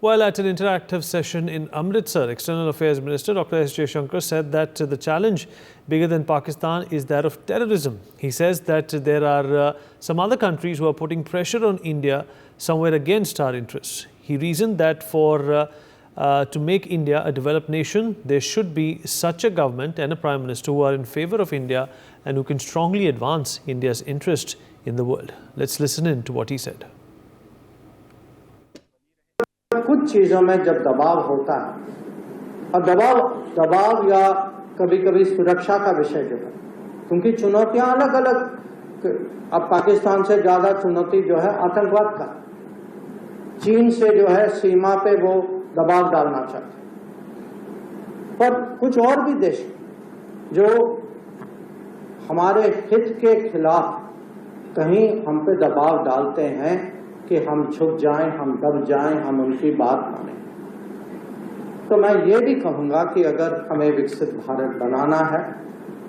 Well, at an interactive session in Amritsar, External Affairs Minister Dr. Jaishankar said that the challenge bigger than Pakistan is that of terrorism. He says that there are some other countries who are putting pressure on India somewhere against our interests. He reasoned that to make India a developed nation, there should be such a government and a Prime Minister who are in favor of India and who can strongly advance India's interest in the world. Let's listen in to what he said. कुछ चीजों में जब दबाव होता है और दबाव या कभी-कभी सुरक्षा का विषय जो है, क्योंकि चुनौतियां अलग-अलग, अब पाकिस्तान से ज्यादा चुनौती जो है आतंकवाद का, चीन से जो है सीमा पे वो दबाव डालना चाहते हैं, पर कुछ और भी देश जो हमारे हित के खिलाफ कहीं हम पे दबाव डालते हैं कि हम झुक जाएं, हम दब जाएं, हम उनकी बात मानें। तो मैं ये भी कहूँगा कि अगर हमें विकसित भारत बनाना है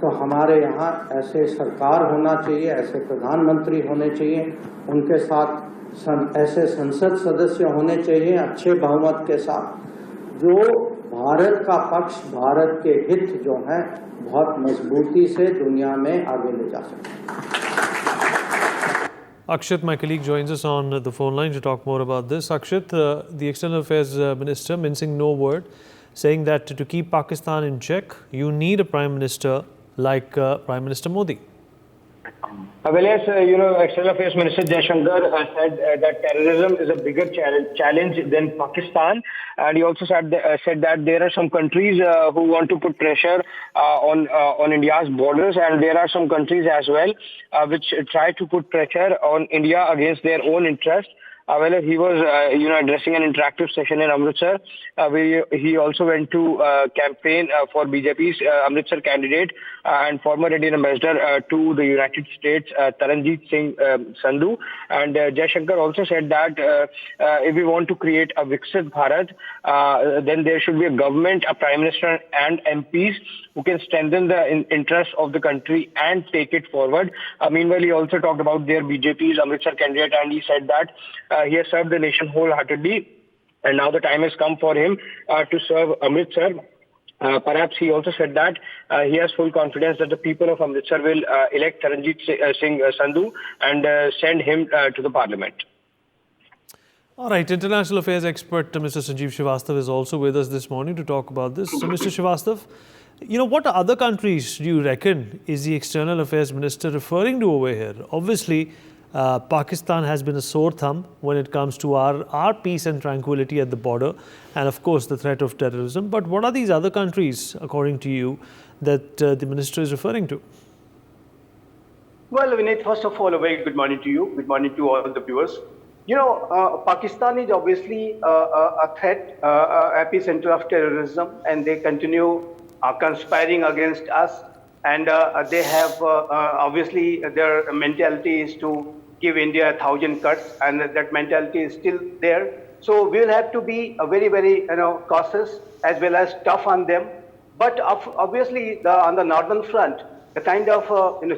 तो हमारे यहाँ ऐसे सरकार होना चाहिए, ऐसे प्रधानमंत्री होने चाहिए, उनके साथ ऐसे संसद सदस्य होने चाहिए अच्छे बहुमत के साथ, जो भारत का पक्ष, भारत के हित जो हैं बहुत मजबूती से दुनिया में आगे ले जा सकें। Akshat, my colleague, joins us on the phone line to talk more about this. Akshat, the External Affairs Minister mincing no word, saying that to keep Pakistan in check, you need a Prime Minister like Prime Minister Modi. Well, yes, External Affairs Minister Jaishankar said that terrorism is a bigger challenge than Pakistan. And he also said that there are some countries who want to put pressure on India's borders, and there are some countries as well which try to put pressure on India against their own interests. Well, he was, addressing an interactive session in Amritsar, where he also went to campaign for BJP's Amritsar candidate and former Indian ambassador to the United States, Taranjeet Singh Sandhu. And Jaishankar also said that if we want to create a Viksit Bharat, then there should be a government, a Prime Minister and MPs who can strengthen the interests of the country and take it forward. Meanwhile, he also talked about their BJP's Amritsar candidate, and he said that he has served the nation wholeheartedly, and now the time has come for him to serve Amritsar. Perhaps he also said that he has full confidence that the people of Amritsar will elect Taranjeet Singh Sandhu and send him to the parliament. All right, international affairs expert Mr. Sanjeev Srivastava is also with us this morning to talk about this. So, Mr. Srivastava, what other countries do you reckon is the External Affairs Minister referring to over here? Obviously, Pakistan has been a sore thumb when it comes to our peace and tranquility at the border, and of course the threat of terrorism. But what are these other countries, according to you, that the minister is referring to? Well, Vinay, first of all, a very good morning to you. Good morning to all the viewers. Pakistan is obviously a threat, epicenter of terrorism, and they continue conspiring against us. And they have, obviously, their mentality is to give India 1,000 cuts, and that mentality is still there. So we will have to be very, very cautious as well as tough on them. But obviously, on the northern front, the kind of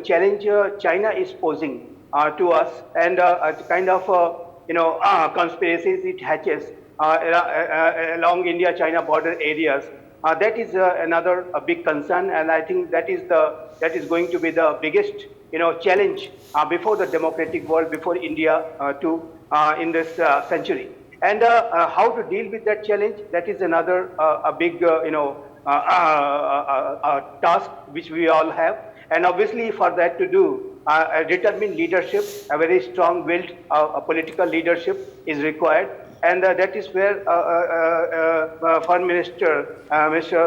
challenge China is posing to us, and kind of conspiracies it hatches along India-China border areas. That is another big concern, and I think that is going to be the biggest challenge before the democratic world, before India in this century. And how to deal with that challenge? That is another a big task which we all have. And obviously, for that to do, a determined leadership, a very strong-willed political leadership is required. And that is where Foreign Minister, Minister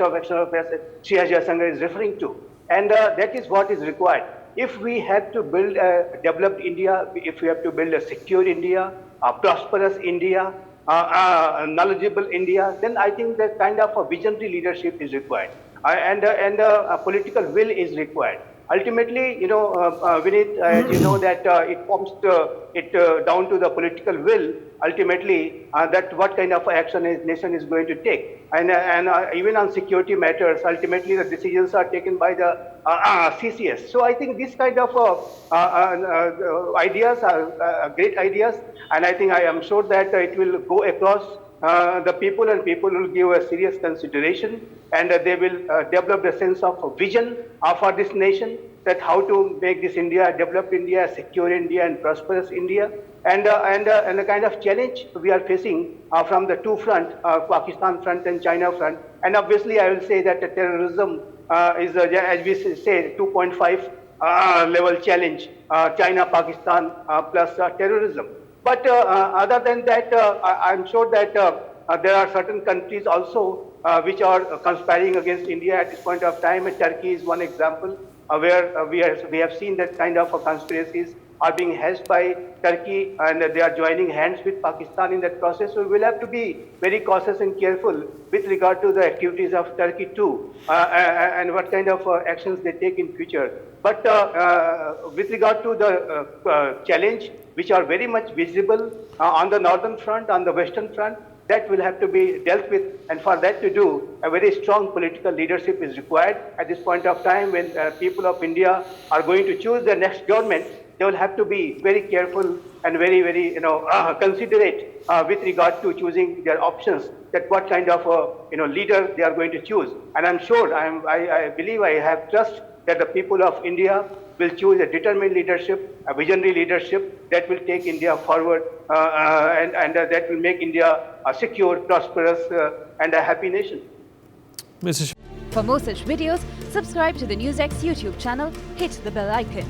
of External Affairs, Jaishankar is referring to. And that is what is required. If we have to build a developed India, if we have to build a secure India, a prosperous India, a knowledgeable India, then I think that kind of a visionary leadership is required. And a political will is required. Ultimately, Vinit, as you know that it comes down to the political will. Ultimately, that what kind of action a nation is going to take, and even on security matters, ultimately the decisions are taken by the CCS. So I think this kind of ideas are great ideas, and I think I am sure that it will go across the people, and people will give a serious consideration, and they will develop the sense of vision for this nation, that how to make this India a developed India, a secure India, and prosperous India, and the kind of challenge we are facing from the two fronts, Pakistan front and China front. And obviously, I will say that the terrorism is, as we say, 2.5 level challenge, China, Pakistan plus terrorism. But other than that, I'm sure that there are certain countries also which are conspiring against India at this point of time. Turkey is one example where we have seen that kind of conspiracies are being hatched by Turkey, and they are joining hands with Pakistan in that process. So we'll have to be very cautious and careful with regard to the activities of Turkey too, and what kind of actions they take in future. But with regard to the challenge, which are very much visible on the northern front, on the western front, that will have to be dealt with, and for that to do, a very strong political leadership is required. At this point of time, when people of India are going to choose their next government, they will have to be very careful and very, very, considerate with regard to choosing their options, that what kind of leader they are going to choose. And I'm sure, I believe, I have trust that the people of India will choose a determined leadership, a visionary leadership that will take India forward, and that will make India a secure, prosperous, and a happy nation. Mr. For more such videos, subscribe to the NewsX YouTube channel, hit the bell icon.